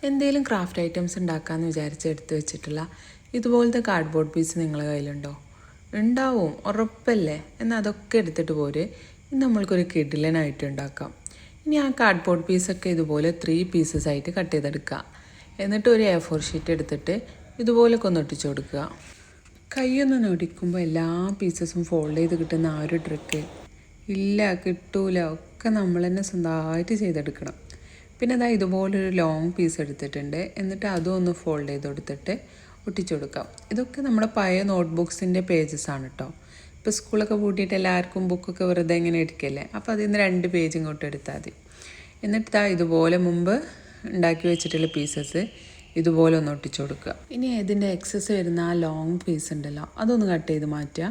എന്തെങ്കിലും craft items ഉണ്ടാക്കാമെന്ന് വിചാരിച്ച് എടുത്ത് വെച്ചിട്ടുള്ള ഇതുപോലത്തെ കാർഡ്ബോർഡ് പീസ് നിങ്ങളുടെ കയ്യിലുണ്ടോ? ഉണ്ടാവും, ഉറപ്പല്ലേ? എന്നാൽ അതൊക്കെ എടുത്തിട്ട് പോര്. ഇന്ന് നമ്മൾക്കൊരു കിടിലനായിട്ട് ഉണ്ടാക്കാം. ഇനി ആ കാർഡ്ബോർഡ് പീസൊക്കെ ഇതുപോലെ 3 പീസസ് ആയിട്ട് കട്ട് ചെയ്തെടുക്കുക. എന്നിട്ട് ഒരു A4 ഷീറ്റ് എടുത്തിട്ട് ഇതുപോലൊക്കെ ഒന്ന് ഒട്ടിച്ചു കൊടുക്കുക. കൈയൊന്ന് നൊടിക്കുമ്പോൾ എല്ലാ പീസസും ഫോൾഡ് ചെയ്ത് കിട്ടുന്ന ആ ഒരു ട്രിക്ക് ഇല്ല, കിട്ടൂല. ഒക്കെ നമ്മൾ തന്നെ സ്വന്തമായിട്ട് ചെയ്തെടുക്കണം. പിന്നെ അതാ ഇതുപോലൊരു ലോങ് പീസ് എടുത്തിട്ടുണ്ട്. എന്നിട്ട് അതും ഒന്ന് ഫോൾഡ് ചെയ്ത് കൊടുത്തിട്ട് ഒട്ടിച്ചു കൊടുക്കാം. ഇതൊക്കെ നമ്മുടെ പഴയ നോട്ട്ബുക്സിൻ്റെ പേജസ് ആണ് കേട്ടോ. ഇപ്പോൾ സ്കൂളൊക്കെ പൂട്ടിയിട്ട് എല്ലാവർക്കും ബുക്കൊക്കെ വെറുതെ ഇങ്ങനെ ഇരിക്കല്ലേ. അപ്പോൾ അതിൽ നിന്ന് 2 പേജ് ഇങ്ങോട്ട് എടുത്താൽ മതി. എന്നിട്ട് ഇതുപോലെ മുമ്പ് ഉണ്ടാക്കി വെച്ചിട്ടുള്ള പീസസ് ഇതുപോലെ ഒന്ന് ഒട്ടിച്ചു കൊടുക്കുക. ഇനി ഇതിൻ്റെ എക്സസ് വരുന്ന ആ ലോങ് പീസ് ഉണ്ടല്ലോ, അതൊന്ന് കട്ട് ചെയ്ത് മാറ്റുക.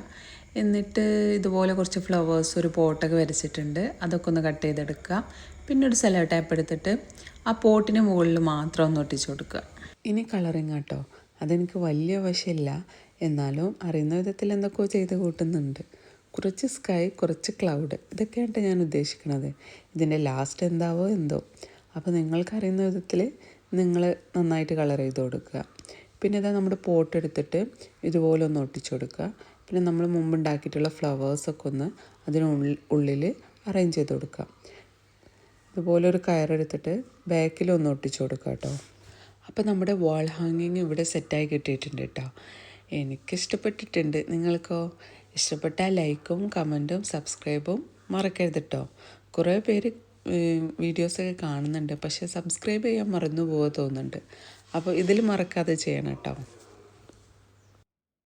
എന്നിട്ട് ഇതുപോലെ കുറച്ച് ഫ്ലവേഴ്സ് ഒരു പോട്ടൊക്കെ വരച്ചിട്ടുണ്ട്, അതൊക്കെ ഒന്ന് കട്ട് ചെയ്തെടുക്കുക. പിന്നെ ഒരു സെല്ലോ ടേപ്പ് എടുത്തിട്ട് ആ പോട്ടിന് മുകളിൽ മാത്രം ഒന്ന് ഒട്ടിച്ചു കൊടുക്കുക. ഇനി കളറിങ് കേട്ടോ, അതെനിക്ക് വലിയ വശമില്ല, എന്നാലും അറിയുന്ന വിധത്തിൽ എന്തൊക്കെയോ ചെയ്ത് കൂട്ടുന്നുണ്ട്. കുറച്ച് സ്കൈ, കുറച്ച് ക്ലൗഡ്, ഇതൊക്കെയാണ് ഞാൻ ഉദ്ദേശിക്കുന്നത്. ഇതിൻ്റെ ലാസ്റ്റ് എന്താവോ എന്തോ. അപ്പോൾ നിങ്ങൾക്കറിയുന്ന വിധത്തിൽ നിങ്ങൾ നന്നായിട്ട് കളർ ചെയ്ത് കൊടുക്കുക. പിന്നെ ഇതാ നമ്മുടെ പോട്ട് എടുത്തിട്ട് ഇതുപോലെ ഒന്ന് ഒട്ടിച്ചു കൊടുക്കുക. പിന്നെ നമ്മൾ മുമ്പ് ഉണ്ടാക്കിയിട്ടുള്ള ഫ്ലവേഴ്സൊക്കെ ഒന്ന് ഉള്ളിൽ അറേഞ്ച് ചെയ്ത് കൊടുക്കുക. ഇതുപോലെ ഒരു കയറെടുത്തിട്ട് ബാക്കിലൊന്ന് ഒട്ടിച്ചു കൊടുക്കുക കേട്ടോ. അപ്പോൾ നമ്മുടെ വാൾ ഹാങ്ങിങ് ഇവിടെ സെറ്റായി കിട്ടിയിട്ടുണ്ട് കേട്ടോ. എനിക്കിഷ്ടപ്പെട്ടിട്ടുണ്ട്. നിങ്ങൾക്കോ? ഇഷ്ടപ്പെട്ടാൽ ലൈക്കും കമൻറ്റും സബ്സ്ക്രൈബും മറക്കരുത് കേട്ടോ. കുറേ പേര് വീഡിയോസൊക്കെ കാണുന്നുണ്ട്, പക്ഷേ സബ്സ്ക്രൈബ് ചെയ്യാൻ മറന്നു പോകാൻ തോന്നുന്നുണ്ട്. അപ്പോൾ ഇതിൽ മറക്കാതെ ചെയ്യണം കേട്ടോ.